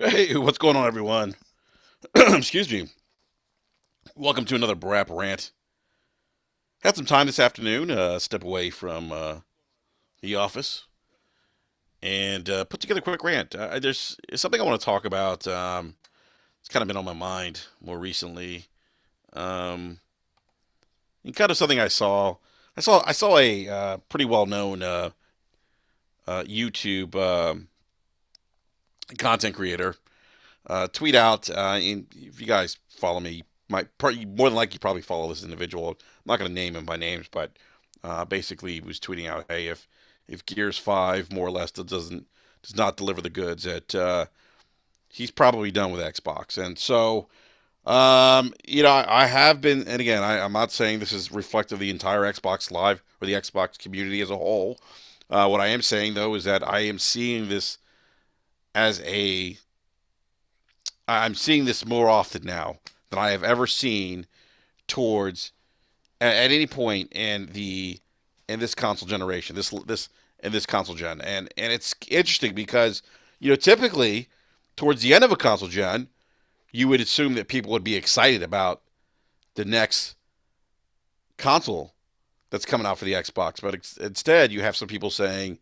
Hey, what's going on, everyone? Excuse me. Welcome to another Brap rant. Had some time this afternoon, step away from the office, and put together a quick rant. There's something I want to talk about. It's kind of been on my mind more recently. Um, and kind of something I saw. I saw a pretty well known YouTube content creator tweet out. And if you guys follow me, more than likely probably follow this individual. I'm not going to name him by names, but basically he was tweeting out, hey, if Gears 5 more or less does not deliver the goods, that he's probably done with Xbox. And so I have been, and again, I'm not saying this is reflective of the entire Xbox Live or the Xbox community as a whole. What I am saying though is that as a I'm seeing this more often now than I have ever seen towards at any point in this console generation, this in this console gen, and it's interesting because typically towards the end of a console gen, you would assume that people would be excited about the next console that's coming out for the Xbox, but instead you have some people saying,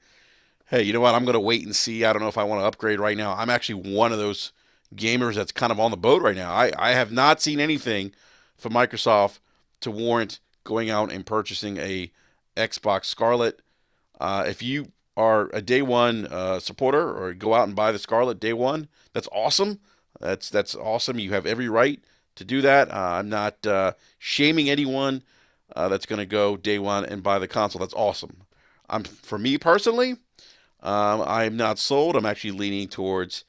hey, you know what? I'm going to wait and see. I don't know if I want to upgrade right now. I'm actually one of those gamers that's kind of on the boat right now. I have not seen anything from Microsoft to warrant going out and purchasing a Xbox Scarlet. If you are a day one supporter or go out and buy the Scarlet day one, that's awesome. That's awesome. You have every right to do that. I'm not shaming anyone that's going to go day one and buy the console. That's awesome. For me personally, I'm not sold. I'm actually leaning towards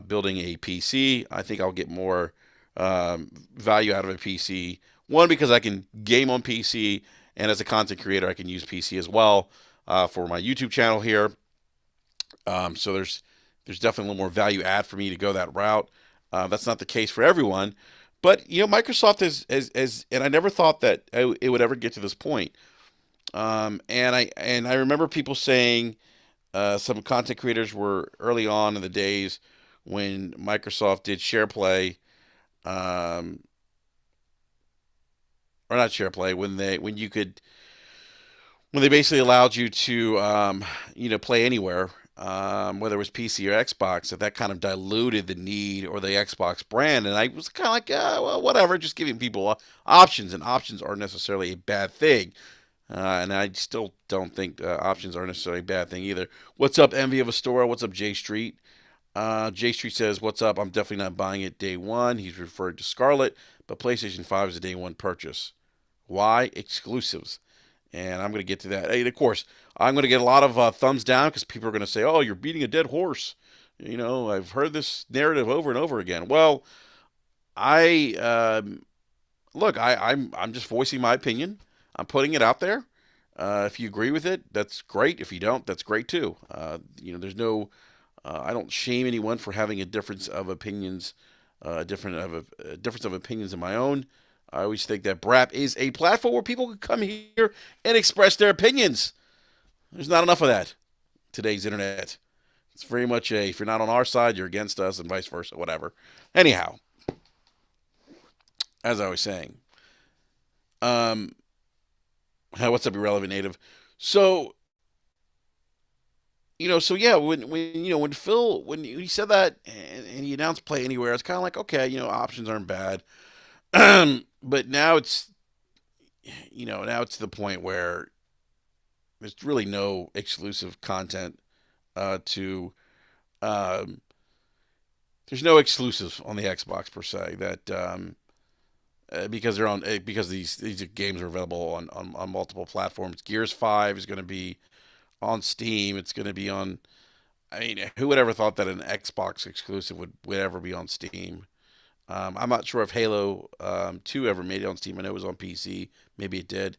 building a PC. I think I'll get more value out of a PC. One, because I can game on PC, and as a content creator, I can use PC as well for my YouTube channel here. So there's definitely a little more value add for me to go that route. That's not the case for everyone, but Microsoft and I never thought that it would ever get to this point. And I remember people saying some content creators were early on in the days when Microsoft did SharePlay, um, or not SharePlay, when they basically allowed you to play anywhere, whether it was PC or Xbox, that kind of diluted the need or the Xbox brand. And I was kind of like, well, whatever, just giving people options, and options aren't necessarily a bad thing. And I still don't think options are necessarily a bad thing either. What's up, Envy of Astoria? What's up, J Street? J Street says, what's up? I'm definitely not buying it day one. He's referred to Scarlet, but PlayStation 5 is a day one purchase. Why? Exclusives. And I'm going to get to that. And of course, I'm going to get a lot of thumbs down because people are going to say, oh, you're beating a dead horse. I've heard this narrative over and over again. Well, I look, I'm just voicing my opinion. I'm putting it out there. If you agree with it, that's great. If you don't, that's great too. There's no, I don't shame anyone for having a difference of opinions, a difference of opinions of my own. I always think that BRAP is a platform where people can come here and express their opinions. There's not enough of that today's internet. It's very much a if you're not on our side, you're against us, and vice versa, whatever. Anyhow, as I was saying, um, what's up, irrelevant native? So so yeah, when Phil when he said that and he announced Play Anywhere, it's kind of like okay, options aren't bad, but now now it's to the point where there's really no exclusive content to um, there's no exclusive on the Xbox per se that because they're on because these games are available on multiple platforms. Gears 5 is going to be on Steam. It's going to be on. I mean, who would ever thought that an Xbox exclusive would ever be on Steam? I'm not sure if Halo 2 ever made it on Steam. I know it was on PC. Maybe it did.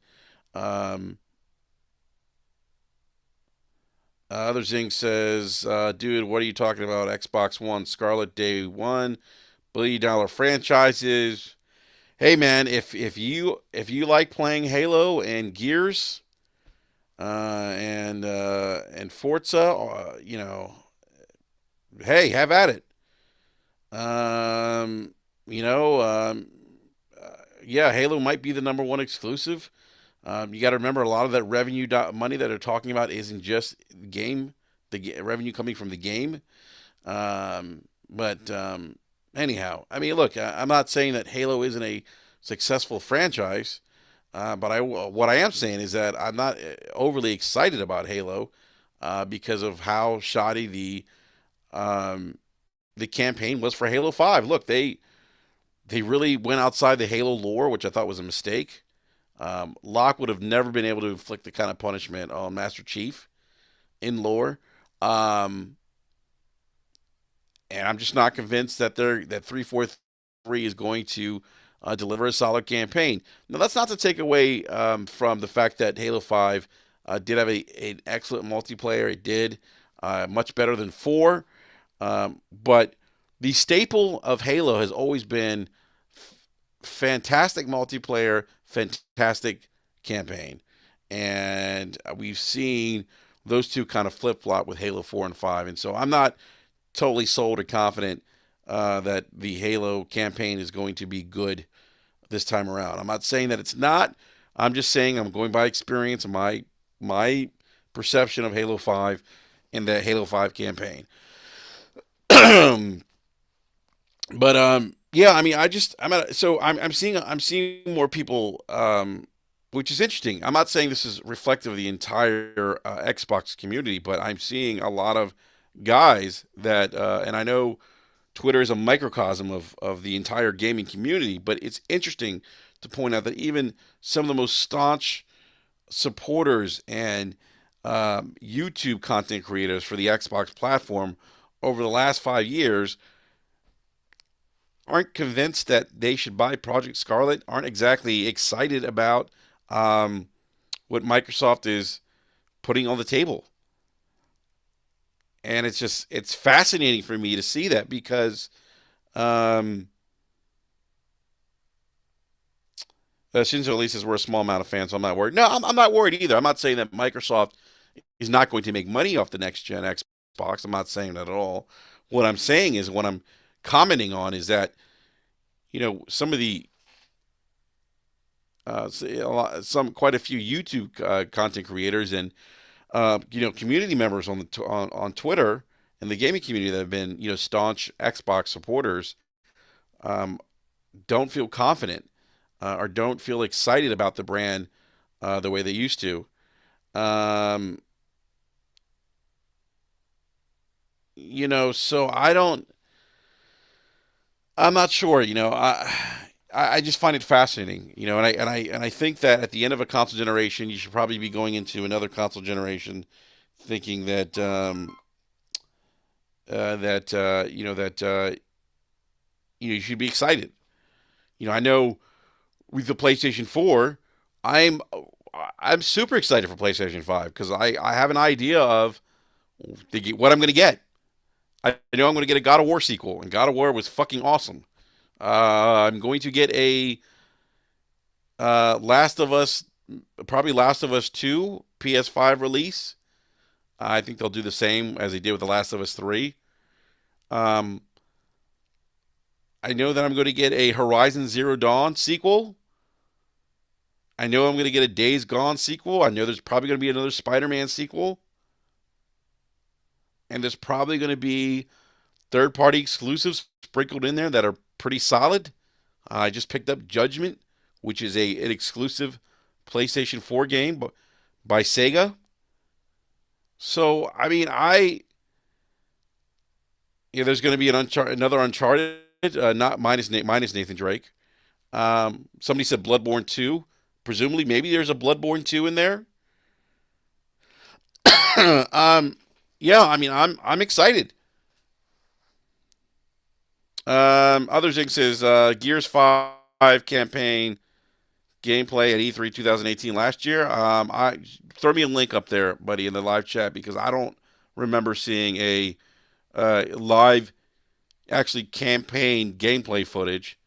Um, Other Zing says, dude, what are you talking about? Xbox One, Scarlet Day One, $1 billion franchises. Hey man, if you like playing Halo and Gears, and Forza, hey, have at it. Um, you know, yeah, Halo might be the number one exclusive. You got to remember a lot of that revenue money that they're talking about isn't just game, revenue coming from the game. But anyhow, I mean, look, I'm not saying that Halo isn't a successful franchise, but what I am saying is that I'm not overly excited about Halo because of how shoddy um, the campaign was for Halo 5. Look, they really went outside the Halo lore, which I thought was a mistake. Locke would have never been able to inflict the kind of punishment on Master Chief in lore. Um, and I'm just not convinced that 343 is going to deliver a solid campaign. Now, that's not to take away from the fact that Halo 5 did have an excellent multiplayer. It did much better than 4. But the staple of Halo has always been fantastic multiplayer, fantastic campaign. And we've seen those two kind of flip flop with Halo 4 and 5. And so I'm not totally sold or confident that the Halo campaign is going to be good this time around. I'm not saying that it's not. I'm just saying I'm going by experience and my perception of Halo 5 and the Halo 5 campaign. But yeah, I mean, I'm seeing more people, which is interesting. I'm not saying this is reflective of the entire Xbox community, but I'm seeing a lot of guys that, and I know Twitter is a microcosm of the entire gaming community, but it's interesting to point out that even some of the most staunch supporters and YouTube content creators for the Xbox platform over the last 5 years aren't convinced that they should buy Project Scarlet, aren't exactly excited about um, what Microsoft is putting on the table. And it's fascinating for me to see that because um, Shinzo Lee says we're a small amount of fans, so I'm not worried. No, I'm not worried either. I'm not saying that Microsoft is not going to make money off the next gen Xbox. I'm not saying that at all. What I'm saying is, what I'm commenting on is that some of the some quite a few YouTube content creators and community members on Twitter and the gaming community that have been staunch Xbox supporters um, don't feel confident or don't feel excited about the brand the way they used to. Um, so I'm not sure. I just find it fascinating. And I think that at the end of a console generation, you should probably be going into another console generation, thinking that you should be excited. I know with the PlayStation 4, I'm I'm super excited for PlayStation 5 because I have an idea of what I'm going to get. I know I'm going to get a God of War sequel, and God of War was fucking awesome. I'm going to get a Last of Us, probably Last of Us 2 PS5 release. I think they'll do the same as they did with The Last of Us 3. Um, I know that I'm going to get a Horizon Zero Dawn sequel. I know I'm going to get a Days Gone sequel. I know there's probably going to be another Spider-Man sequel. And there's probably going to be third-party exclusives sprinkled in there that are pretty solid. I just picked up Judgment, which is an exclusive PlayStation 4 game by Sega. So I mean, there's going to be another Uncharted, not minus Nathan Drake. Somebody said Bloodborne 2. Presumably, maybe there's a Bloodborne 2 in there. um, yeah, I mean, I'm excited. Other thing says Gears 5 campaign gameplay at E3 2018 last year. I throw me a link up there, buddy, in the live chat because I don't remember seeing a live, actually campaign gameplay footage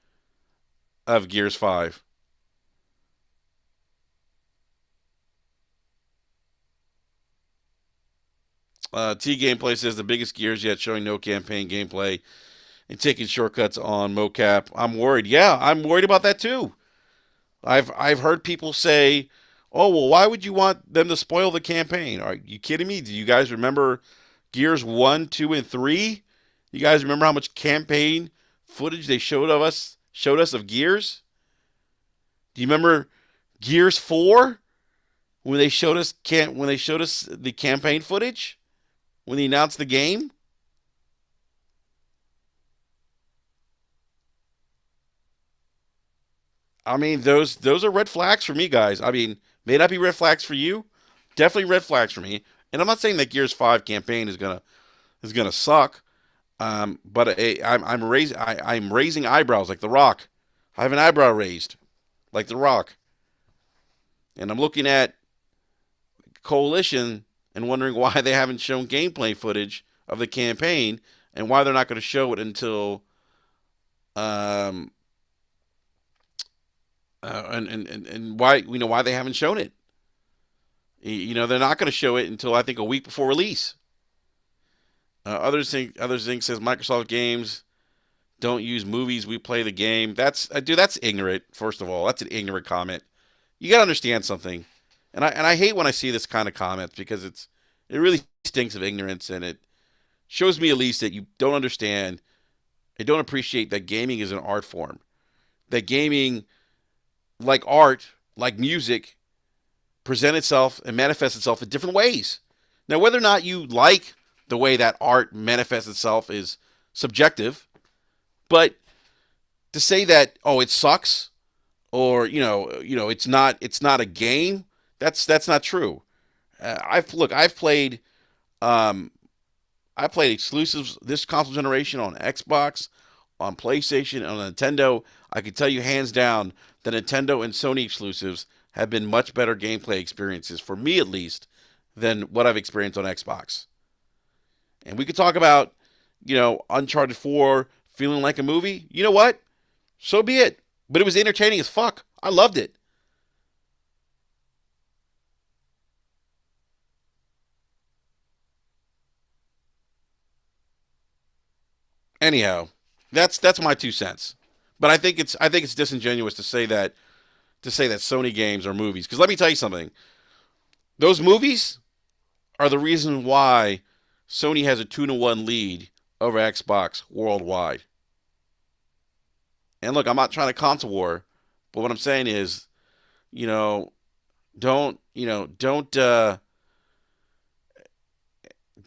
of Gears 5. T Gameplay says the biggest Gears yet, showing no campaign gameplay and taking shortcuts on mocap. I'm worried. Yeah, I'm worried about that too. I've heard people say, "Oh, well, why would you want them to spoil the campaign?" Are you kidding me? Do you guys remember Gears 1, 2, and 3? You guys remember how much campaign footage they showed us of Gears? Do you remember Gears 4 when they showed us the campaign footage when they announced the game? I mean, those are red flags for me, guys. I mean, may not be red flags for you, definitely red flags for me. And I'm not saying that Gears 5 campaign is gonna suck. But I'm raising eyebrows like The Rock. I have an eyebrow raised like The Rock, and I'm looking at Coalition and wondering why they haven't shown gameplay footage of the campaign and why they're not going to show it until um and why why they haven't shown it. They're not going to show it until I think a week before release. Others think says Microsoft games don't use movies. We play the game. That's ignorant. First of all, that's an ignorant comment. You got to understand something, and I hate when I see this kind of comments because it really stinks of ignorance, and it shows me at least that you don't understand and don't appreciate that gaming is an art form. That gaming, like art, like music, present itself and manifests itself in different ways. Now, whether or not you like the way that art manifests itself is subjective, but to say that it sucks or it's not a game, that's not true. I've played um, I played exclusives this console generation on Xbox, on PlayStation, on Nintendo. I can tell you hands down the Nintendo and Sony exclusives have been much better gameplay experiences for me at least than what I've experienced on Xbox. And we could talk about, Uncharted 4 feeling like a movie. You know what? So be it. But it was entertaining as fuck. I loved it. Anyhow, that's my 2 cents. But I think it's disingenuous to say that Sony games are movies. Because let me tell you something. Those movies are the reason why Sony has a 2-1 lead over Xbox worldwide. And look, I'm not trying to console war, but what I'm saying is, you know, don't you know don't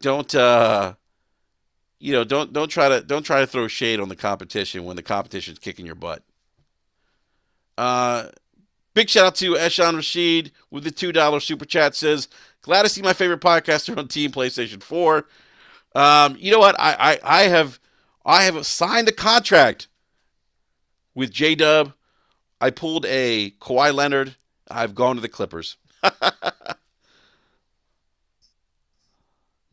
don't try to throw shade on the competition when the competition's kicking your butt. Uh, Big shout out to Eshan Rashid with the $2 super chat says, glad to see my favorite podcaster on Team PlayStation 4. You know what? I have signed the contract with J Dub. I pulled a Kawhi Leonard. I've gone to the Clippers.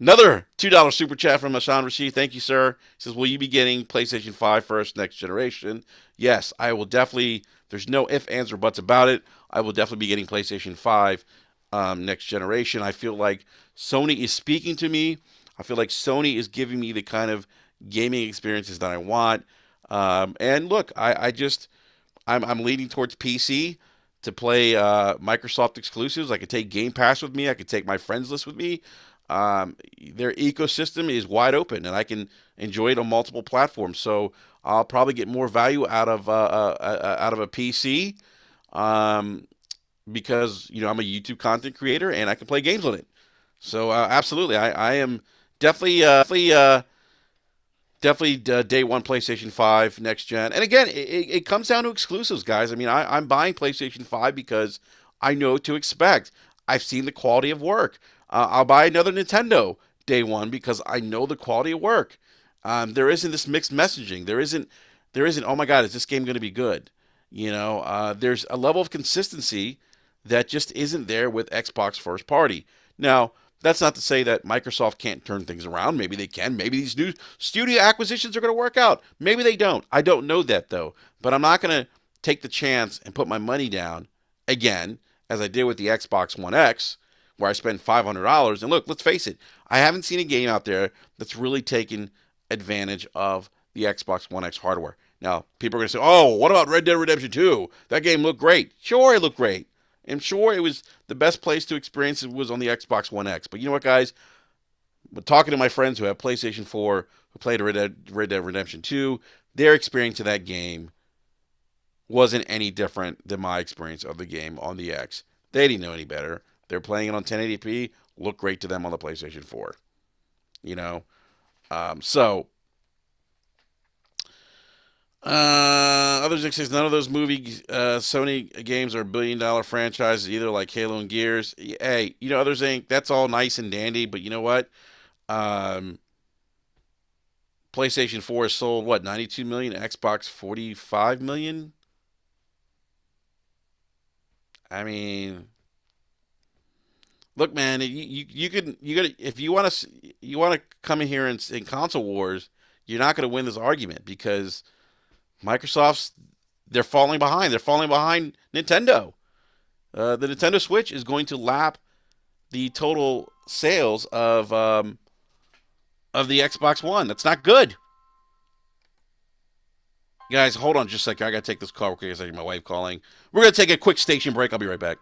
Another $2 super chat from Ashan Rashid. Thank you, sir. He says, will you be getting PlayStation 5 first next generation? Yes, I will definitely. There's no if, ands, or buts about it. I will definitely be getting PlayStation 5 next generation. I feel like Sony is speaking to me. I feel like Sony is giving me the kind of gaming experiences that I want. And look, I'm leaning towards PC to play Microsoft exclusives. I could take Game Pass with me. I could take my friends list with me. Their ecosystem is wide open, and I can enjoy it on multiple platforms. So I'll probably get more value out of a PC um, because I'm a YouTube content creator and I can play games on it. So absolutely, I am definitely day one PlayStation 5 next gen. And again, it comes down to exclusives, guys. I mean, I'm buying PlayStation 5 because I know what to expect. I've seen the quality of work. I'll buy another Nintendo day one because I know the quality of work. There isn't this mixed messaging. There isn't. Oh my God, is this game going to be good? There's a level of consistency that just isn't there with Xbox first party. Now, that's not to say that Microsoft can't turn things around. Maybe they can. Maybe these new studio acquisitions are going to work out. Maybe they don't. I don't know that though. But I'm not going to take the chance and put my money down again, as I did with the Xbox One X, where I spent $500. And look, let's face it, I haven't seen a game out there that's really taken advantage of the Xbox One X hardware. Now, people are going to say, "Oh, what about Red Dead Redemption 2? That game looked great." Sure, it looked great. I'm sure it was the best place to experience it was on the Xbox One X. But you know what, guys? But talking to my friends who have PlayStation 4, who played Red Dead Redemption 2, their experience of that game wasn't any different than my experience of the game on the X. They didn't know any better. They're playing it on 1080p, looked great to them on the PlayStation 4. You know, so others says none of those Sony games are $1 billion franchises either, like Halo and Gears. Hey, others think that's all nice and dandy, but you know what? Um, PlayStation 4 has sold what 92 million, Xbox 45 million. I mean, look, man, you can you got if you want to come in here in console wars, you're not going to win this argument because Microsoft's they're falling behind. They're falling behind Nintendo. The Nintendo Switch is going to lap the total sales of the Xbox One. That's not good. Guys, hold on just a second. I got to take this call real quick. I my wife calling. We're going to take a quick station break. I'll be right back.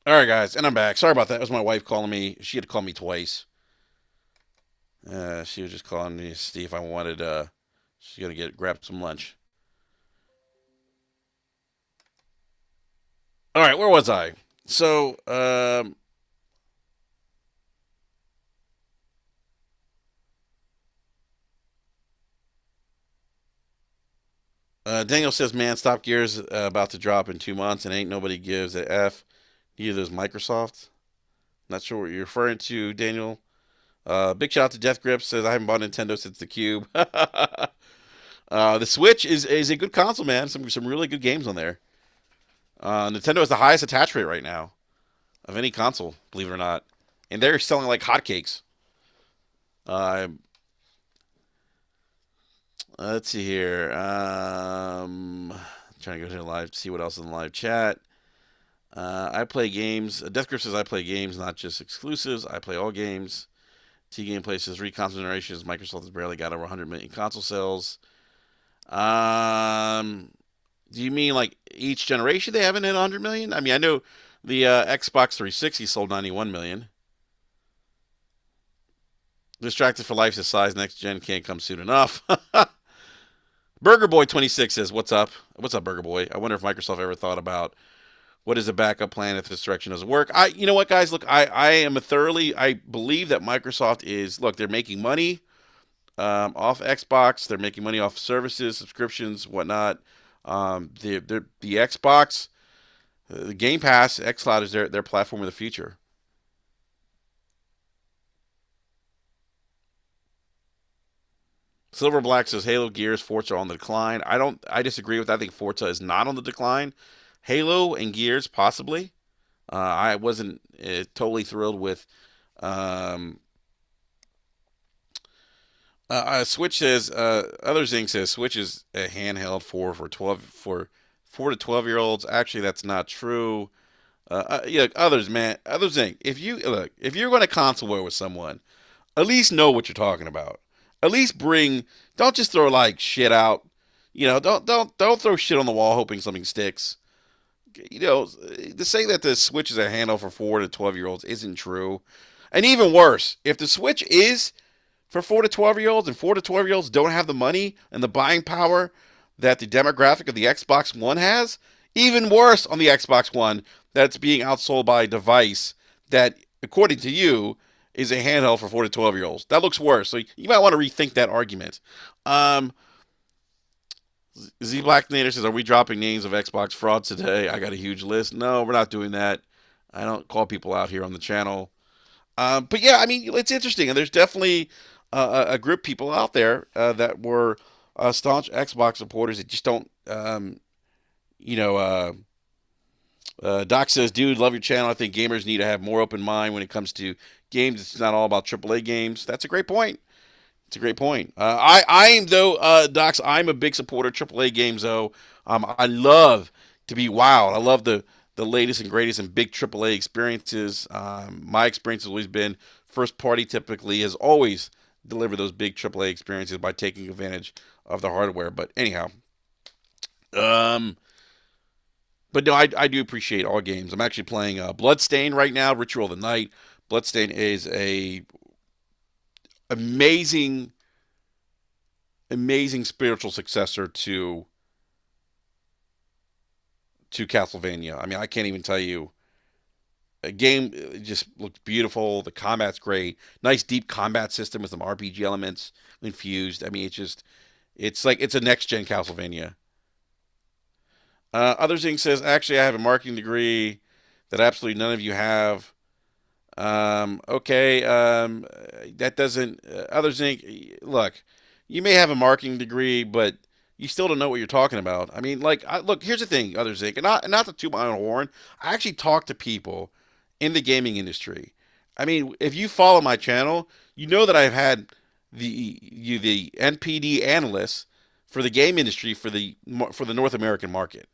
All right, guys, and I'm back. Sorry about that. It was my wife calling me. She had called me twice. She was just calling me to see if I wanted. She's gonna get grab some lunch. All right, where was I? So, Daniel says, "Man, Stop Gears about to drop in 2 months, and ain't nobody gives a f. Neither does Microsoft." Not sure what you're referring to, Daniel. Big shout out to Death Grip says I haven't bought Nintendo since the Cube. The Switch is a good console, man. Some really good games on there. Nintendo has the highest attach rate right now of any console, believe it or not, and they're selling like hotcakes. Uh, let's see here. Trying to go to the live, see what else is in the live chat. I play games. Death Grip says I play games, not just exclusives. I play all games. T Game Play says three console generations. Microsoft has barely got over 100 million console sales. Um, do you mean like each generation they haven't hit 100 million? I mean, I know the Xbox 360 sold 91 million. Distracted for Life says size next gen can't come soon enough. Burger Boy 26 says, "What's up? What's up, Burger Boy? I wonder if Microsoft ever thought about what is a backup plan if this direction doesn't work." You know what, guys? Look, I believe that Microsoft is, look, they're making money off Xbox. They're making money off services, subscriptions, whatnot. The Xbox, the Game Pass, XCloud is their platform of the future. Silver Black says Halo, Gears, Forza are on the decline. I disagree with that. I think Forza is not on the decline. Halo and Gears possibly. I wasn't totally thrilled with. Um, Switch says other thing says Switch is a handheld for 4 to 12 year olds. Actually, that's not true. Yeah, others, man, others think if you're going to console war with someone, at least know what you're talking about. At least bring. Don't just throw like shit out. Don't throw shit on the wall hoping something sticks. To say that the Switch is a handle for 4 to 12 year olds isn't true. And even worse, if the Switch is for 4 to 12 year olds and 4 to 12 year olds don't have the money and the buying power that the demographic of the Xbox One has, even worse on the Xbox One that's being outsold by a device that, according to you, is a handheld for 4 to 12 year olds. That looks worse. So you might want to rethink that argument. Um, Z Black Nader says, "Are we dropping names of Xbox frauds today? I got a huge list." No, we're not doing that. I don't call people out here on the channel. But yeah, I mean, it's interesting, and there's definitely a group of people out there that were staunch Xbox supporters that just don't, you know. Doc says, "Dude, love your channel. I think gamers need to have more open mind when it comes to games. It's not all about AAA games." That's a great point. It's a great point. I am though, Docs. I'm a big supporter of AAA games though. I love to be wowed. I love the latest and greatest and big AAA experiences. My experience has always been first party. Typically, has always delivered those big AAA experiences by taking advantage of the hardware. But anyhow, um, but no, I do appreciate all games. I'm actually playing Bloodstain right now. Ritual of the Night. Bloodstain is a amazing amazing spiritual successor to Castlevania. I mean, I can't even tell you. A game just looks beautiful. The combat's great. Nice deep combat system with some RPG elements infused. I mean, it's like it's a next gen Castlevania. Other thing says, actually, I have a marketing degree that absolutely none of you have. Okay, that doesn't. Others think, look, you may have a marketing degree, but you still don't know what you're talking about. I mean, like, look, here's the thing, others think, and not to toot my own horn. I actually talk to people in the gaming industry. I mean, if you follow my channel, you know that I've had the NPD analyst for the game industry for the North American market.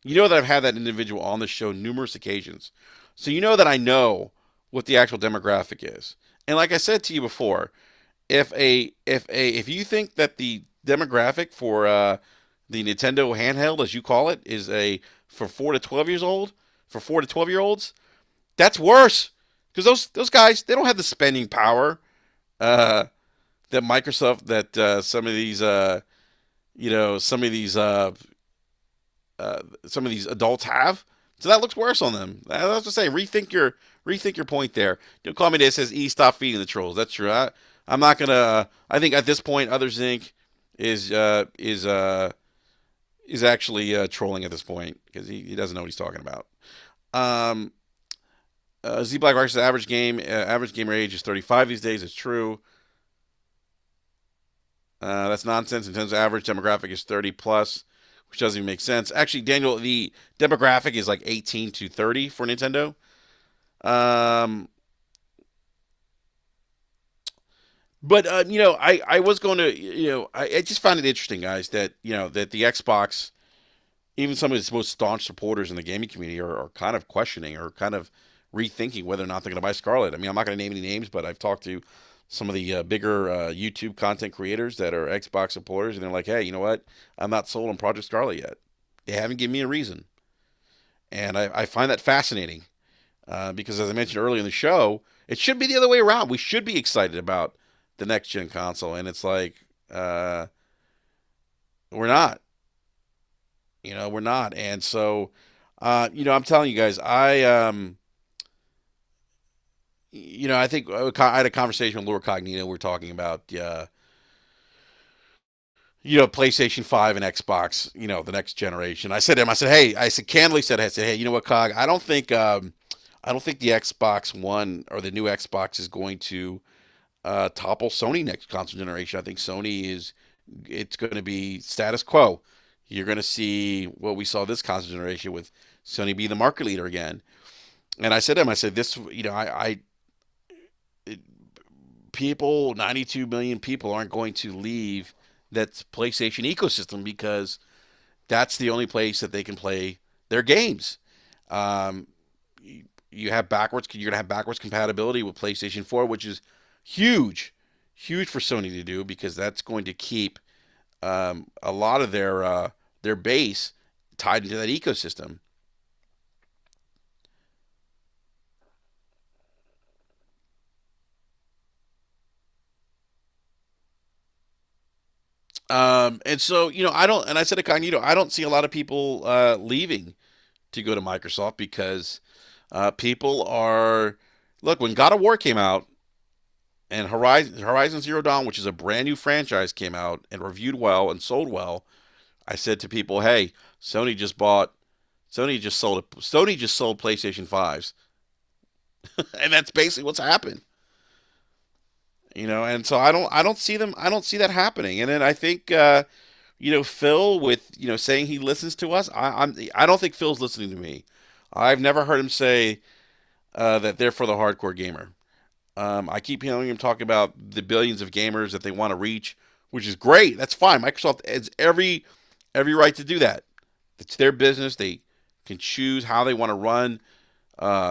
You know that I've had that individual on the show numerous occasions. So you know that I know what the actual demographic is. And like I said to you before, if you think that the demographic for the Nintendo handheld, as you call it, is a for 4 to 12 years old, for 4 to 12 year olds, that's worse because those guys they don't have the spending power uh, that Microsoft that some of these adults have. So that looks worse on them. I was to say, rethink your point there. Don't call me this says E stop feeding the trolls. That's true. I'm not gonna. I think at this point, Others Inc. is uh, is uh, is actually trolling at this point because he doesn't know what he's talking about. Um, Z Black Rock says average gamer age is 35 these days. It's true. That's nonsense. Nintendo's average demographic is 30 plus, which doesn't even make sense. Actually, Daniel, the demographic is like 18 to 30 for Nintendo. Um, but I was going to, I just found it interesting, guys, that that the Xbox, even some of its most staunch supporters in the gaming community are kind of questioning or kind of rethinking whether or not they're going to buy Scarlet. I mean, I'm not going to name any names, but I've talked to some of the bigger YouTube content creators that are Xbox supporters, and they're like, "Hey, you know what? I'm not sold on Project Scarlet yet. They haven't given me a reason," and I find that fascinating because, as I mentioned earlier in the show, it should be the other way around. We should be excited about the next gen console, and it's like uh, we're not. We're not, and so I'm telling you guys, I think I had a conversation with Laura Cognito. We're talking about, PlayStation 5 and Xbox, the next generation. I said to him, I said, hey, candidly said, hey, you know what, Cog, I don't think the Xbox One or the new Xbox is going to topple Sony next console generation. I think it's going to be status quo. You're going to see what we saw this console generation with Sony be the market leader again. And I said to him, I said, this, people, 92 million people aren't going to leave that PlayStation ecosystem because that's the only place that they can play their games. Um, you're gonna have backwards compatibility with PlayStation 4, which is huge, huge for Sony to do because that's going to keep a lot of their base tied into that ecosystem. And so, and I said to Cognito, I don't see a lot of people leaving to go to Microsoft because people are, look, when God of War came out and Horizon Zero Dawn, which is a brand new franchise, came out and reviewed well and sold well, I said to people, hey, Sony just bought, Sony just sold PlayStation 5s. And that's basically what's happened. And so I don't see that happening. And then I think Phil with saying he listens to us. I don't think Phil's listening to me. I've never heard him say that they're for the hardcore gamer. I keep hearing him talk about the billions of gamers that they want to reach, which is great. That's fine. Microsoft has every right to do that. It's their business. They can choose how they want to run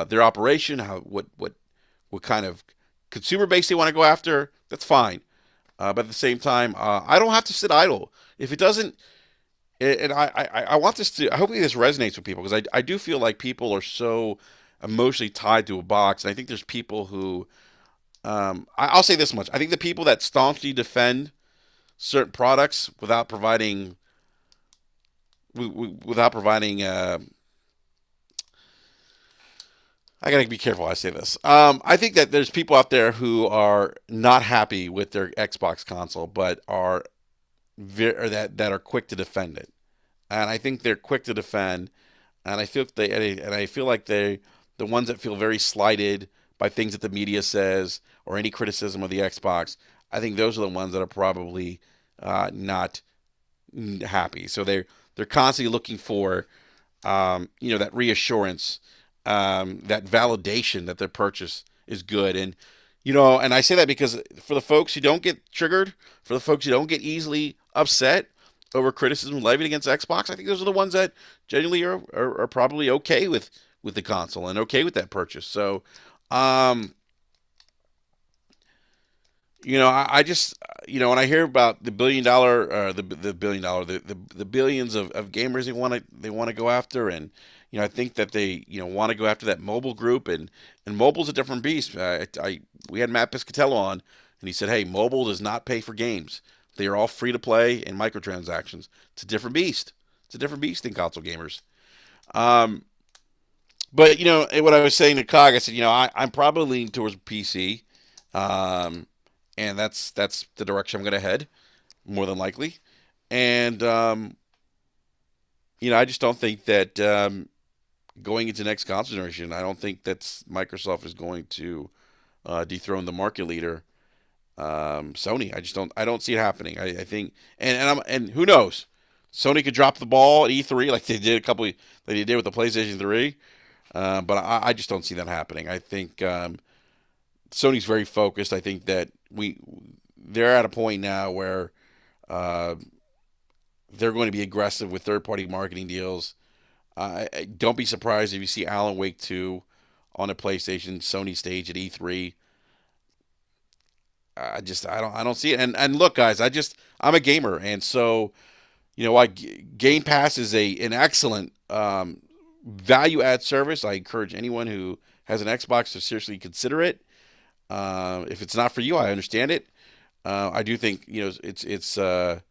their operation, what kind of consumer base they want to go after. That's fine. But at the same time, I don't have to sit idle. If it doesn't, and I want this to, I hope this resonates with people because I do feel like people are so emotionally tied to a box. And I think there's people who, I'll say this much. I think the people that staunchly defend certain products without providing I gotta be careful how I say this. I think that there's people out there who are not happy with their Xbox console, but or that are quick to defend it, and I think they're quick to defend, and I feel like the ones that feel very slighted by things that the media says or any criticism of the Xbox. I think those are the ones that are probably not happy. So they're constantly looking for that reassurance, that validation that their purchase is good. And I say that because for the folks who don't get triggered, for the folks who don't get easily upset over criticism levied against Xbox, I think those are the ones that genuinely are probably okay with the console and okay with that purchase. So, um, I just, when I hear about the the billions of gamers they want to go after, and I think that they want to go after that mobile group, and mobile's a different beast. We had Matt Piscatello on, and he said, hey, mobile does not pay for games. They are all free to play and microtransactions. It's a different beast. It's a different beast than console gamers. Um, but what I was saying to Cog, I said, I'm probably leaning towards PC. Um, and that's the direction I'm going to head more than likely. And I just don't think that going into next console generation, I don't think that Microsoft is going to dethrone the market leader, Sony. I don't see it happening. I think, and who knows, Sony could drop the ball at E3 like they did with the PlayStation 3. But I just don't see that happening. I think Sony's very focused. I think that they're at a point now where uh, they're going to be aggressive with third party marketing deals. Don't be surprised if you see Alan Wake 2 on a PlayStation Sony stage at E3. I don't see it. And look, guys, I'm a gamer, and so Game Pass is an excellent value add service. I encourage anyone who has an Xbox to seriously consider it. If it's not for you, I understand it. I do think it's one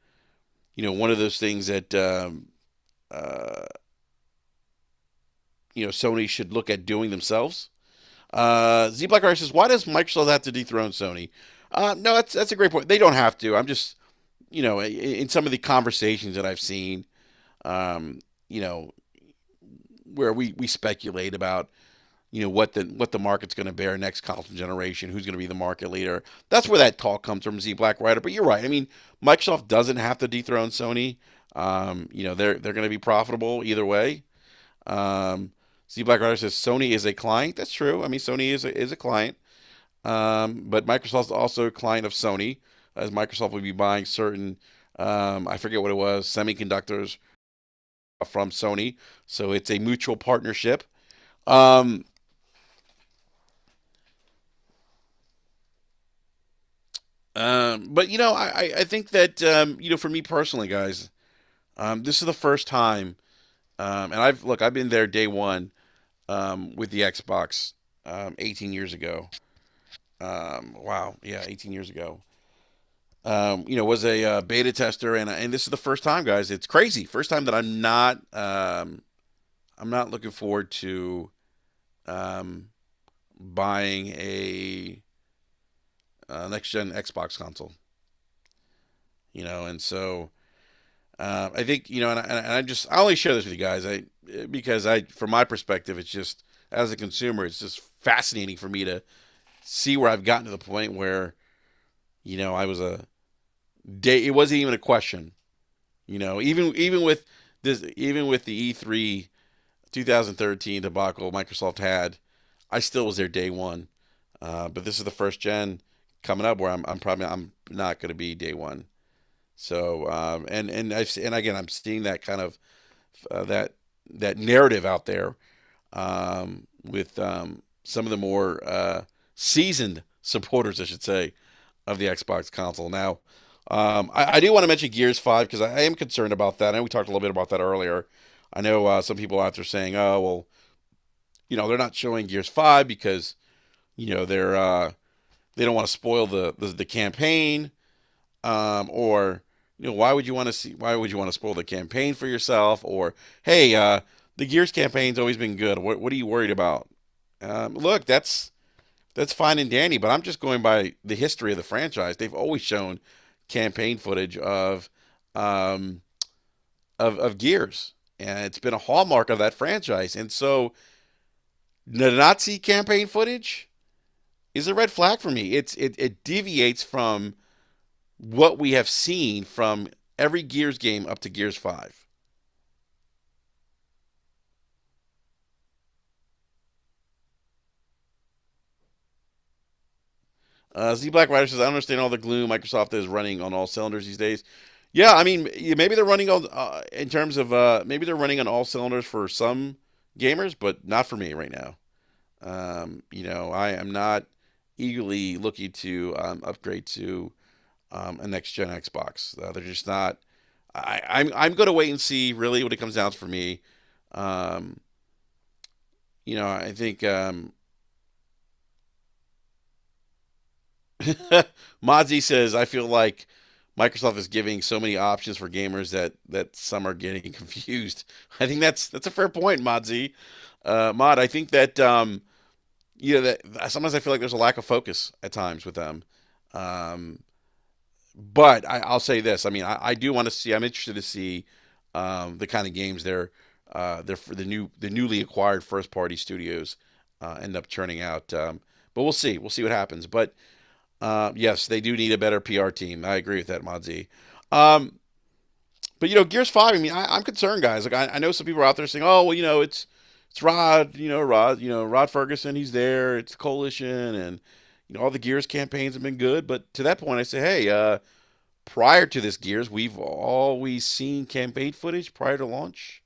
of those things that uh, Sony should look at doing themselves. Z Black says, "Why does Microsoft have to dethrone Sony?" No, that's a great point. They don't have to. I'm just in some of the conversations that I've seen, um, you know, where we speculate about what the market's going to bear next console generation, who's going to be the market leader. That's where that talk comes from, Z Black Rider. But you're right. I mean, Microsoft doesn't have to dethrone Sony. They're going to be profitable either way. Um, Z Black Rider says Sony is a client. That's true. I mean, Sony is a client, but Microsoft's also a client of Sony, as Microsoft will be buying certain I forget what it was, semiconductors from Sony. So it's a mutual partnership. Um, but I think that for me personally, guys, this is the first time, and I've been there day one with the Xbox 18 years ago. Wow, yeah, 18 years ago. was a beta tester, and this is the first time, guys. It's crazy. First time that I'm not looking forward to um, buying a next gen Xbox console. And so I think and I only share this with you guys, because from my perspective, it's just as a consumer, it's just fascinating for me to see where I've gotten to the point where I was a day. It wasn't even a question. Even with the E3 2013 debacle Microsoft had, I still was there day one. But this is the first gen coming up where I'm not going to be day one. So and again, I'm seeing that kind of that narrative out there, with some of the more seasoned supporters, I should say, of the Xbox console. Now, I do want to mention Gears 5 because I am concerned about that. I know we talked a little bit about that earlier. I know some people out there saying, "Oh, well, they're not showing Gears 5 because they don't want to spoil the campaign, or why would you want to spoil the campaign for yourself, or hey, the Gears campaign's always been good. What are you worried about?" Look, that's fine and dandy, but I'm just going by the history of the franchise. They've always shown campaign footage um, of Gears, and it's been a hallmark of that franchise. And so, the Nazi campaign footage is a red flag for me. It deviates from what we have seen from every Gears game up to Gears 5. Z Black Rider says, "I understand all the gloom Microsoft is running on all cylinders these days." Yeah, I mean, maybe they're running on in terms of maybe they're running on all cylinders for some gamers, but not for me right now. I am not eagerly looking to upgrade to a next gen Xbox. They're just not. I'm going to wait and see really what it comes down to for me. Um, I think Mozzie says, "I feel like Microsoft is giving so many options for gamers that some are getting confused." I think that's a fair point, Mozzie. Mod, I think that that sometimes I feel like there's a lack of focus at times with them. Um, but I'll say this: I mean, I do want to see. I'm interested to see the kind of games they're for the newly acquired first party studios end up churning out. But we'll see. We'll see what happens. But yes, they do need a better PR team. I agree with that, Modsy. Um, but Gears 5. I mean, I'm concerned, guys. Like I know some people are out there saying, "Oh, well, it's Rod. Rod Ferguson. He's there. It's Coalition, and all the Gears campaigns have been good." But to that point, I say, hey, prior to this Gears, we've always seen campaign footage prior to launch.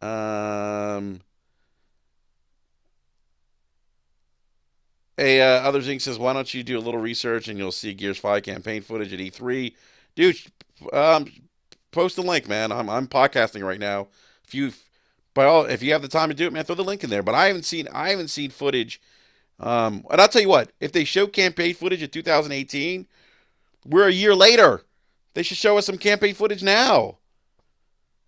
Um, Others Inc. says, "Why don't you do a little research and you'll see Gears 5 campaign footage at E3?" Dude, um, post the link, man. I'm podcasting right now. If you if you have the time to do it, man, throw the link in there. But I haven't seen footage. And I'll tell you what, if they show campaign footage of 2018, we're a year later. They should show us some campaign footage now.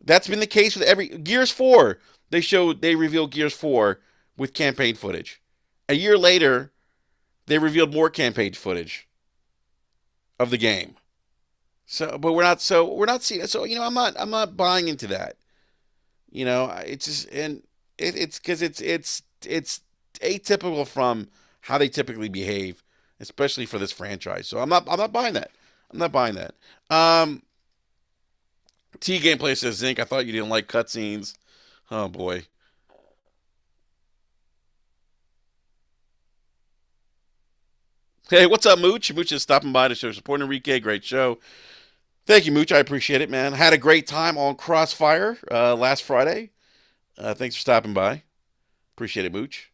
That's been the case with every Gears 4. They revealed Gears 4 with campaign footage. A year later, they revealed more campaign footage of the game. We're not seeing. So I'm not buying into that. It's just and it's because it's atypical from how they typically behave, especially for this franchise. So I'm not buying that. I'm not buying that. Um, T Gameplay says, "Zinc, I thought you didn't like cutscenes." Oh boy. Hey, what's up, Mooch? Mooch is stopping by to show support. Enrique, great show. Thank you, Mooch. I appreciate it, man. Had a great time on Crossfire last Friday. Thanks for stopping by. Appreciate it, Mooch.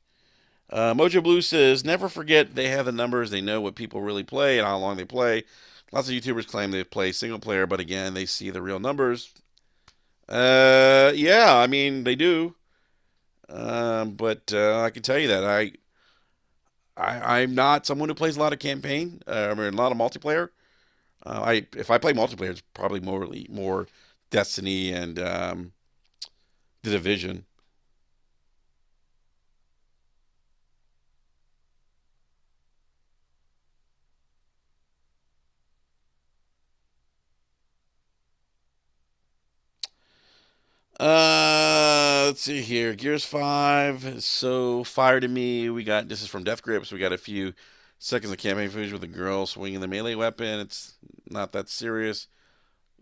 Mojo Blue says, "Never forget they have the numbers. They know what people really play and how long they play. Lots of YouTubers claim they play single player, but again, they see the real numbers." Yeah, I mean they do. But I can tell you that I'm not someone who plays a lot of campaign. I mean, a lot of multiplayer. I if I play multiplayer, it's probably more Destiny and the Division. Let's see here. Gears 5 is so fire to me. We got this is from Death Grips. We got a few seconds of campaign footage with a girl swinging the melee weapon. It's not that serious.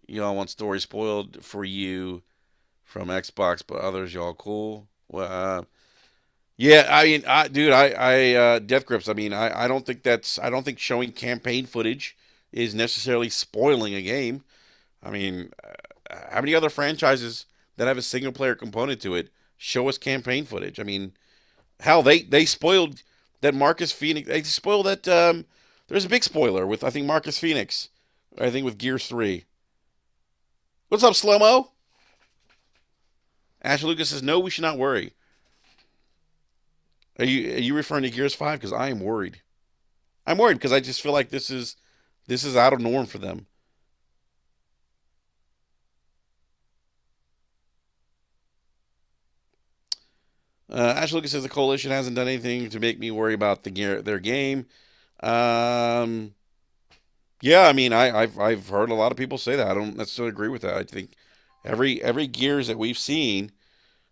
Y'all want story spoiled for you from Xbox, but others y'all cool. Well, yeah, I mean, Death Grips. I mean, I don't think I don't think showing campaign footage is necessarily spoiling a game. I mean, how many other franchises that have a single player component to it show us campaign footage? I mean, hell, they spoiled that Marcus Phoenix. They spoiled that. There's a big spoiler with I think Marcus Phoenix. I think with Gears 3. What's up, slow mo? Ash Lucas says no. We should not worry. Are you referring to Gears 5? Because I am worried. I'm worried because I just feel like this is out of norm for them. Ash Lucas says the coalition hasn't done anything to make me worry about their game. Um, yeah, I mean, I've heard a lot of people say that. I don't necessarily agree with that. I think every Gears that we've seen,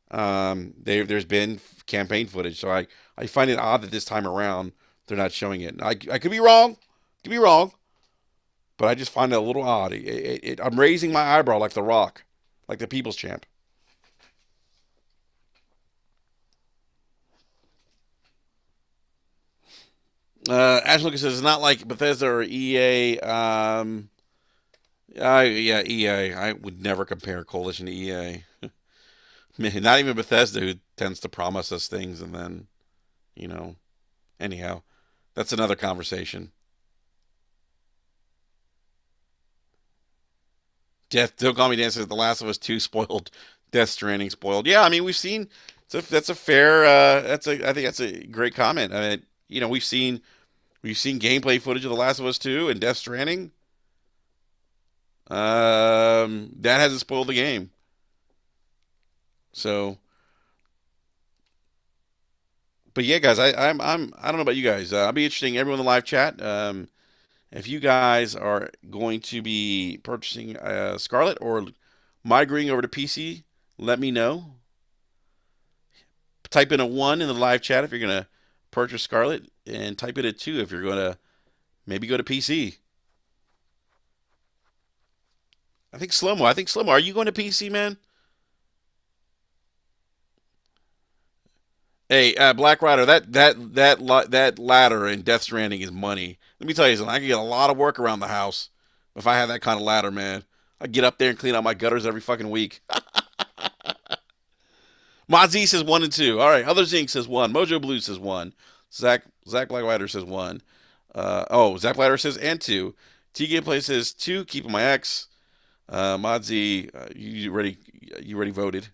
there's been campaign footage. So I find it odd that this time around they're not showing it. I could be wrong, could be wrong, but I just find it a little odd. I'm raising my eyebrow like The Rock, like the People's Champ. Ash Lucas says it's not like Bethesda or EA. Yeah, EA. I would never compare Coalition to EA. Man, not even Bethesda, who tends to promise us things and then, you know. Anyhow, that's another conversation. Death. Don't call me Dan says The Last of Us 2 spoiled. Death Stranding spoiled. Yeah, I mean we've seen. That's a fair. I think that's a great comment. I mean, we've seen gameplay footage of The Last of Us 2 and Death Stranding. That hasn't spoiled the game. So, but yeah, guys, I don't know about you guys. I'll be interesting. Everyone in the live chat. If you guys are going to be purchasing Scarlet or migrating over to PC, let me know. Type in a one in the live chat if you're gonna purchase Scarlet, and type in a two if you're gonna maybe go to PC. I think Slow Mo. I think Slow Mo. Are you going to PC, man? Hey, Black Rider, that ladder in Death Stranding is money. Let me tell you something. I can get a lot of work around the house if I had that kind of ladder, man. I get up there and clean out my gutters every fucking week. Mozzie says one and two. All right. Other Zinc says one. Mojo Blue says one. Zach Black Rider says one. Zach Black Rider says and two. T Gameplay says two. Keeping my ex. Mozzie, you already voted.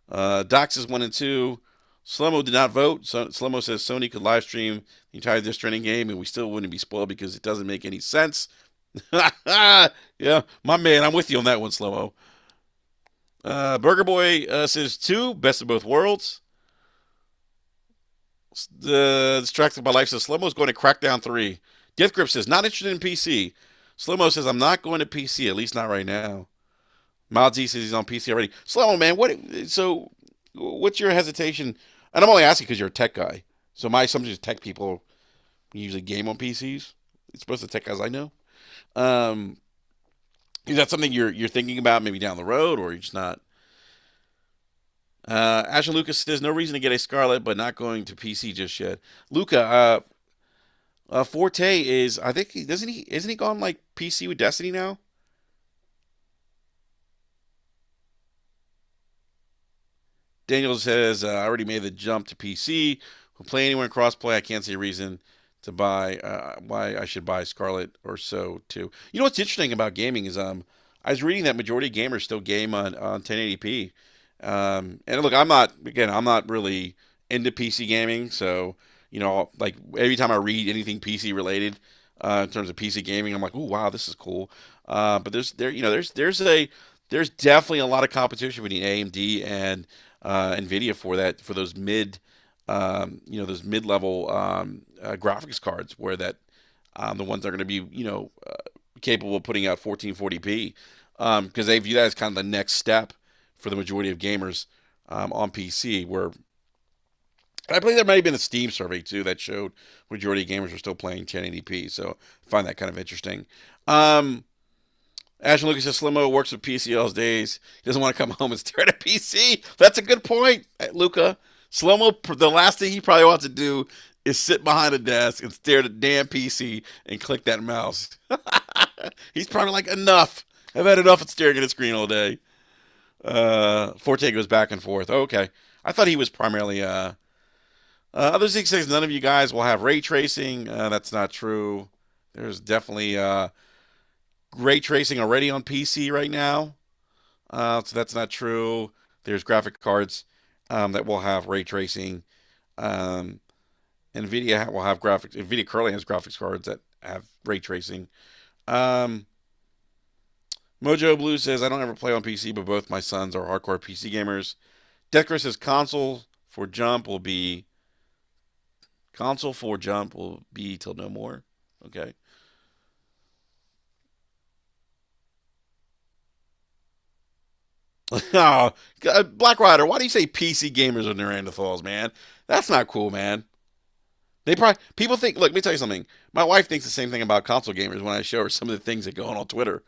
Doc says one and two. Slomo did not vote. Slomo says Sony could live stream the entire Death Stranding game and we still wouldn't be spoiled because it doesn't make any sense. Yeah, my man, I'm with you on that one, Slomo. Burger Boy says two, best of both worlds. The Distracted by Life says Slomo's going to Crackdown 3. Death Grip says not interested in PC. Slomo says I'm not going to PC, at least not right now. Mao Z says he's on PC already. Slomo, man, what's your hesitation? And I'm only asking because you're a tech guy. So my assumption is tech people usually game on PCs. It's most of the tech guys I know. Um, is that something you're thinking about maybe down the road, or you're just not? Asher Lucas says no reason to get a Scarlet, but not going to PC just yet. Luca, Forte is I think he doesn't he isn't he gone like PC with Destiny now? Daniel says I already made the jump to PC. Will play anywhere in crossplay. I can't see a reason to buy why I should buy Scarlet or so too. You know what's interesting about gaming is I was reading that majority of gamers still game on 1080p. And look, I'm not really into PC gaming, so like every time I read anything PC related, in terms of PC gaming. I'm like, oh wow, this is cool. But there's definitely a lot of competition between AMD and Nvidia for those those mid level graphics cards where that the ones that are going to be capable of putting out 1440p because they view that as kind of the next step for the majority of gamers on PC. Where I believe there might have been a Steam survey too that showed majority of gamers are still playing 1080p. So I find that kind of interesting. Um, Ashton Lucas says Slimo works with PC all his days. He doesn't want to come home and stare at a PC. That's a good point, Luca. Slomo, the last thing he probably wants to do is sit behind a desk and stare at a damn PC and click that mouse. He's probably like, enough. I've had enough of staring at a screen all day. Forte goes back and forth. Oh, okay. I thought he was primarily. Other Zeke says none of you guys will have ray tracing. That's not true. There's definitely ray tracing already on PC right now. So that's not true. There's graphic cards that will have ray tracing. Um, Nvidia will have graphics. Nvidia currently has graphics cards that have ray tracing. Um, Mojo Blue says I don't ever play on PC, but both my sons are hardcore PC gamers. Decker says console for jump will be till no more. Okay. Oh, Black Rider, why do you say PC gamers are Neanderthals, man? That's not cool, man. They probably people think. Look, let me tell you something. My wife thinks the same thing about console gamers when I show her some of the things that go on Twitter.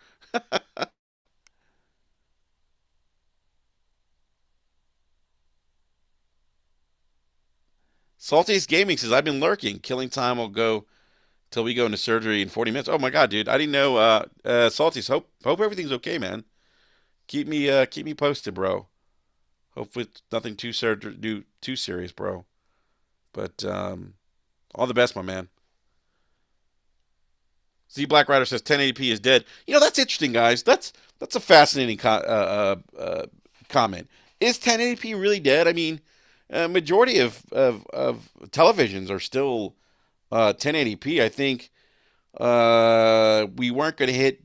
Saltiest Gaming says I've been lurking. Killing time will go till we go into surgery in 40 minutes. Oh my god, dude! I didn't know. Salty's hope everything's okay, man. Keep me posted, bro. Hopefully it's nothing too serious, bro. But all the best, my man. Z Black Rider says 1080p is dead. That's interesting, guys. That's a fascinating comment. Is 1080p really dead? I mean, majority of televisions are still 1080p. I think we weren't going to hit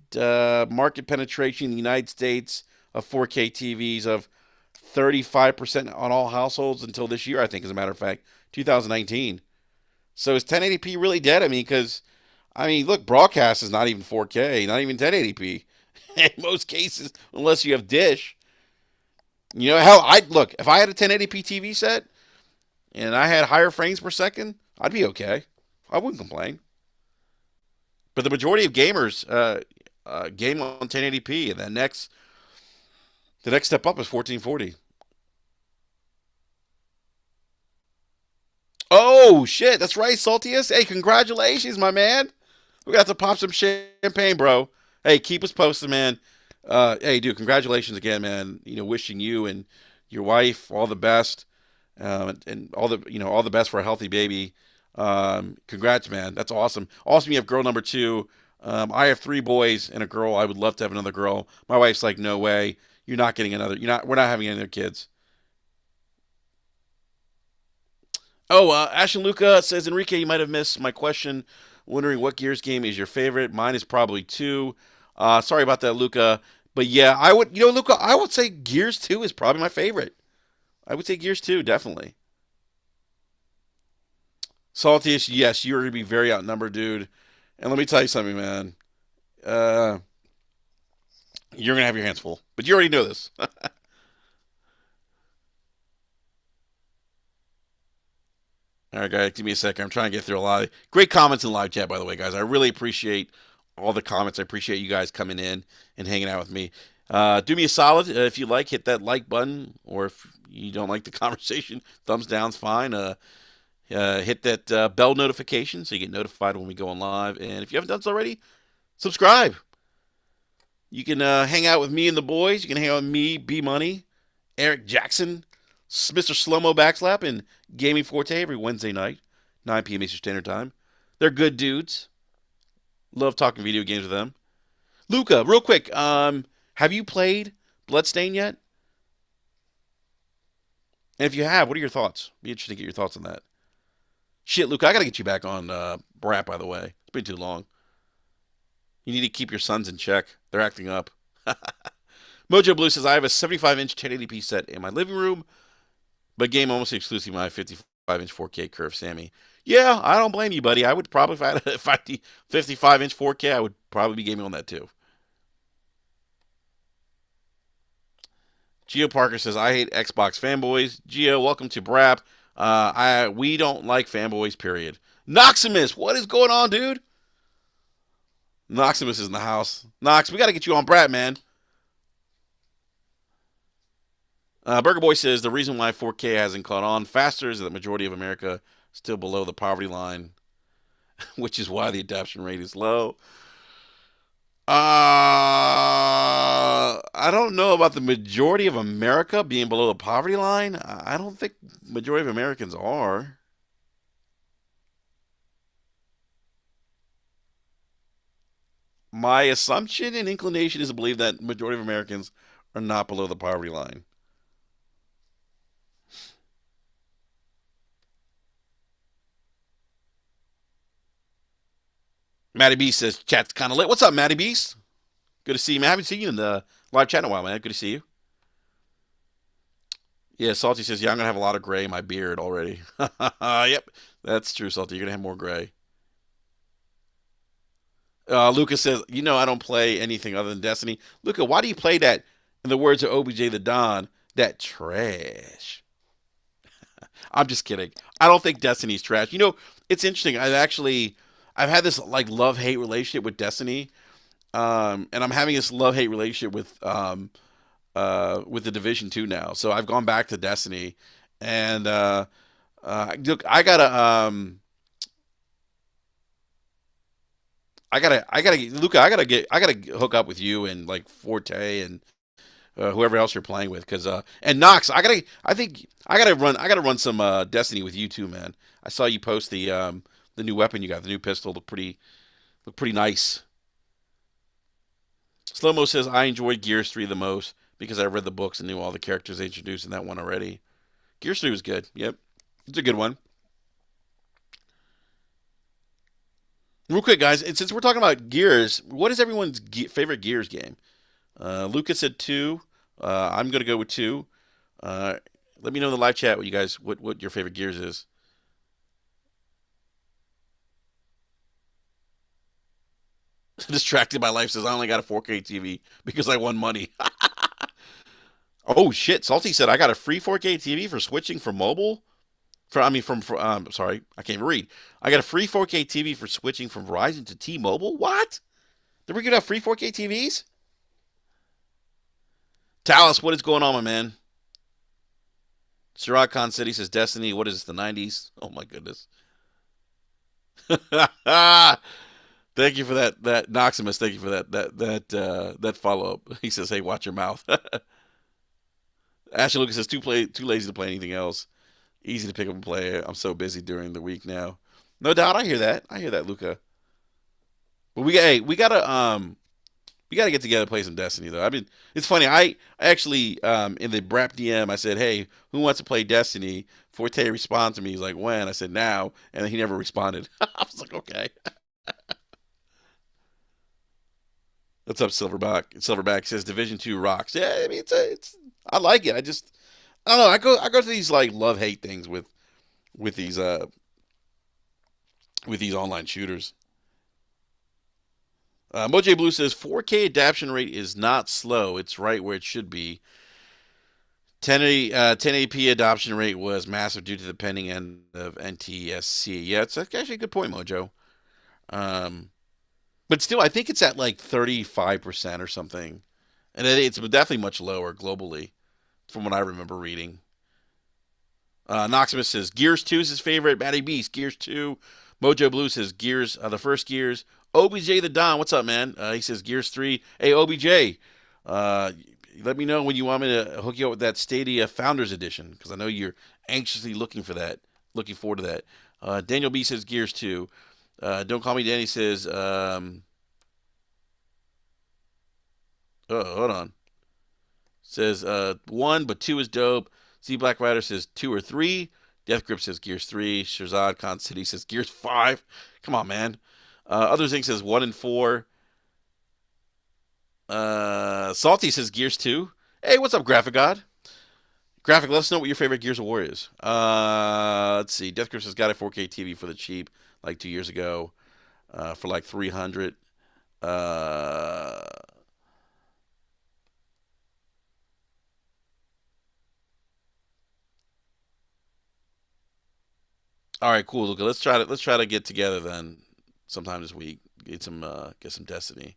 market penetration in the United States of 4K TVs of 35% on all households until this year, I think, as a matter of fact, 2019. So is 1080p really dead? Look, broadcast is not even 4K, not even 1080p in most cases, unless you have Dish. Hell, I look if I had a 1080p TV set and I had higher frames per second, I'd be okay. I wouldn't complain. But the majority of gamers game on 1080p, and the next step up is 1440. Oh shit, that's right, Saltius. Hey, congratulations, my man. We got to pop some champagne, bro. Hey, keep us posted, man. Hey, dude, congratulations again, man. Wishing you and your wife all the best, and all the best for a healthy baby. Congrats, man. That's awesome. Awesome. You have girl number two. I have three boys and a girl. I would love to have another girl. My wife's like, no way. You're not getting another. You're not. We're not having any other kids. Oh, Ashton Luca says, Enrique, you might have missed my question. Wondering what Gears game is your favorite. Mine is probably two. Sorry about that, Luca. But yeah, Luca, I would say Gears 2 is probably my favorite. I would say Gears 2, definitely. Saltiest, yes, you're going to be very outnumbered, dude. And let me tell you something, man. Uh, you're going to have your hands full. But you already know this. All right, guys, give me a second. I'm trying to get through a lot of great comments in live chat, by the way, guys. I really appreciate all the comments. I appreciate you guys coming in and hanging out with me. Do me a solid. If you like, hit that like button. Or if you don't like the conversation, thumbs down's fine. Hit that bell notification so you get notified when we go on live. And if you haven't done so already, subscribe. You can hang out with me and the boys. You can hang out with me, B Money, Eric Jackson, Mr. Slomo Backslap, and Gaming Forte every Wednesday night, 9 p.m. Eastern Standard Time. They're good dudes. Love talking video games with them. Luca, real quick, have you played Bloodstain yet? And if you have, what are your thoughts? Be interested to get your thoughts on that. Shit, Luca, I gotta get you back on Brat, by the way. It's been too long. You need to keep your sons in check. They're acting up. Mojo Blue says, I have a 75-inch 1080p set in my living room, but game almost exclusively my 55-inch 4K curve, Sammy. Yeah, I don't blame you, buddy. I would probably, if I had a 55-inch 4K, I would probably be gaming on that too. Geo Parker says, I hate Xbox fanboys. Geo, welcome to BRAP. We don't like fanboys, period. Noximus, what is going on, dude? Noximus is in the house. Nox, we got to get you on BRAP, man. Burger Boy says, the reason why 4K hasn't caught on faster is that the majority of America is still below the poverty line, which is why the adoption rate is low. I don't know about the majority of America being below the poverty line. I don't think majority of Americans are. My assumption and inclination is to believe that majority of Americans are not below the poverty line. Matty Beast says chat's kind of lit. What's up, Matty Beast? Good to see you, man. I haven't seen you in the live chat in a while, man. Good to see you. Yeah, Salty says, yeah, I'm going to have a lot of gray in my beard already. Yep, that's true, Salty. You're going to have more gray. Lucas says, I don't play anything other than Destiny. Luca, why do you play that, in the words of OBJ the Don, that trash? I'm just kidding. I don't think Destiny's trash. It's interesting. I've had this like love-hate relationship with Destiny. And I'm having this love-hate relationship with the Division 2 now. So I've gone back to Destiny, and look, Luca, I gotta hook up with you and like Forte and whoever else you're playing with, because and Nox, I gotta run some Destiny with you too, man. I saw you post the new weapon you got, the new pistol, look pretty nice. Slow Mo says, I enjoyed Gears 3 the most because I read the books and knew all the characters they introduced in that one already. Gears 3 was good. Yep. It's a good one. Real quick, guys, and since we're talking about Gears, what is everyone's favorite Gears game? Lucas said 2. I'm going to go with 2. Uh, Let me know in the live chat what your favorite Gears is. Distracted by life says, I only got a 4K TV because I won money. Oh shit! Salty said I got a free 4K TV for switching from mobile. Sorry, I can't even read. I got a free 4K TV for switching from Verizon to T-Mobile. What? Did we get out free 4K TVs? Talos, what is going on, my man? Siraj Khan City says Destiny. What is this, the 90s? Oh my goodness. Thank you for that Noximus. Thank you for that follow up. He says, "Hey, watch your mouth." Ashley Lucas says, too lazy to play anything else. Easy to pick up and play. I'm so busy during the week now. No doubt, I hear that. I hear that, Luca. But we gotta get together and play some Destiny though. I mean, it's funny. I actually in the Brap DM I said, "Hey, who wants to play Destiny?" Forte responded to me. He's like, "When?" I said, "Now," and he never responded. I was like, "Okay." What's up, Silverback? Silverback says Division 2 rocks. Yeah, I mean I like it. I don't know. I go to these like love hate things with these uh with these online shooters. Moj Blue says 4K adaptation rate is not slow. It's right where it should be. 1080p adoption rate was massive due to the pending end of NTSC. Yeah, it's actually a good point, Mojo. Um, but still, I think it's at like 35% or something, and it's definitely much lower globally, from what I remember reading. Noximus says Gears 2 is his favorite. Matty Beast, Gears 2. Mojo Blue says Gears, the first Gears. OBJ the Don, what's up, man? He says Gears 3. Hey, OBJ, uh, let me know when you want me to hook you up with that Stadia Founders Edition, because I know you're anxiously looking for that. Looking forward to that. Daniel B says Gears 2. Don't Call Me Danny says, oh, hold on. Says 1, but 2 is dope. Z Black Rider says 2 or 3. Death Grip says Gears 3. Shirzad Khan City says Gears 5. Come on, man. Other thing says 1 and 4. Salty says Gears 2. Hey, what's up, Graphic God? Graphic, let us know what your favorite Gears of War is. Let's see. Death Grips has got a 4K TV for the cheap, like 2 years ago, for like 300. Uh, all right, cool, Luca. Let's try to get together then sometime this week. Get some Destiny.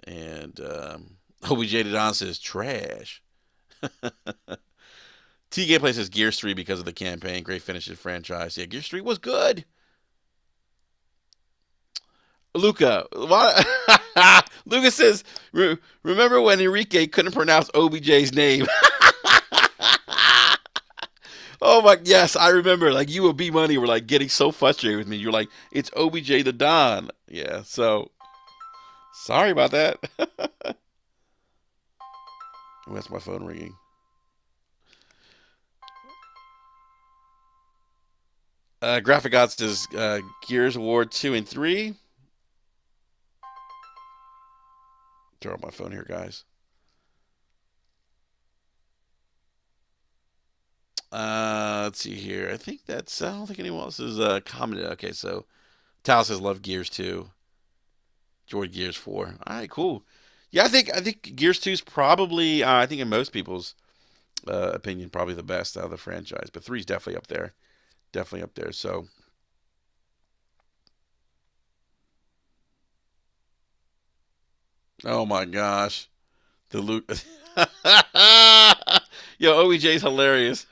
And OBJ Don says trash. TK Play says Gears 3 because of the campaign. Great finish to the franchise. Yeah, Gears 3 was good. Luca, Luca says, remember when Enrique couldn't pronounce OBJ's name? Oh my, yes, I remember. Like you and B Money were like getting so frustrated with me. You're like, it's OBJ the Don. Yeah, so sorry about that. Oh, that's my phone ringing. Graphic God says Gears Award 2 and 3. Turn off my phone here, guys. Let's see here. I think that's. I don't think anyone else has commented. Okay, so Tal says love Gears 2. George Gears 4. All right, cool. Yeah, I think Gears 2 is probably. I think in most people's opinion, probably the best out of the franchise. But 3 is definitely up there. Definitely up there. So, oh my gosh, the Luke. Yo, OEJ's hilarious.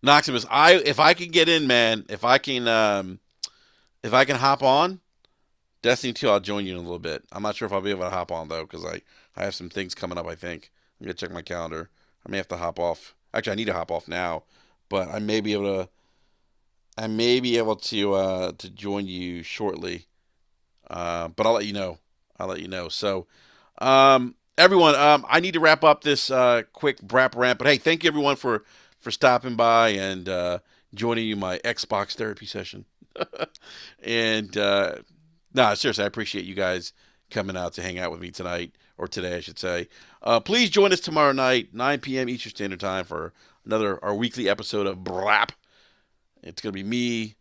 Noximus, if I can get in, man, if I can hop on Destiny 2, I'll join you in a little bit. I'm not sure if I'll be able to hop on though, because I have some things coming up. I think I'm gonna check my calendar. I may have to hop off. Actually, I need to hop off now, but I may be able to join you shortly. But I'll let you know. I'll let you know. So, everyone, I need to wrap up this quick brap rant. But hey, thank you everyone for stopping by and joining you in my Xbox therapy session. And no, seriously, I appreciate you guys coming out to hang out with me tonight or today, I should say. Please join us tomorrow night, 9 p.m. Eastern Standard Time, for our weekly episode of Brap. It's gonna be me,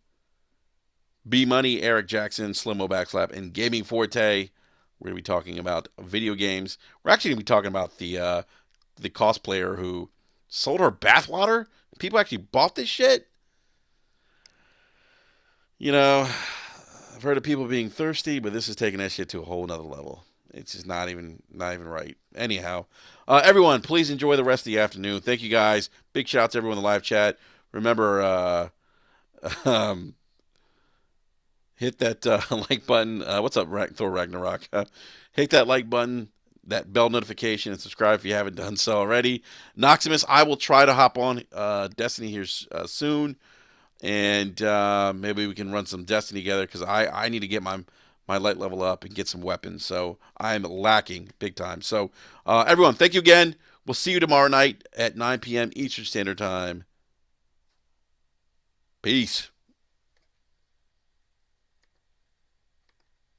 B Money, Eric Jackson, Slimo Backslap, and Gaming Forte. We're gonna be talking about video games. We're actually gonna be talking about the cosplayer who sold her bathwater. People actually bought this shit. You know, I've heard of people being thirsty, but this is taking that shit to a whole nother level. It's just not even right. Anyhow, everyone, please enjoy the rest of the afternoon. Thank you guys. Big shout out to everyone in the live chat. Remember, um, hit that like button. What's up, Thor Ragnarok? Hit that like button, that bell notification, and subscribe if you haven't done so already. Noximus, I will try to hop on Destiny here soon, and maybe we can run some Destiny together because I need to get my light level up and get some weapons. So I'm lacking big time. So everyone, thank you again. We'll see you tomorrow night at 9 p.m. Eastern Standard Time. Peace.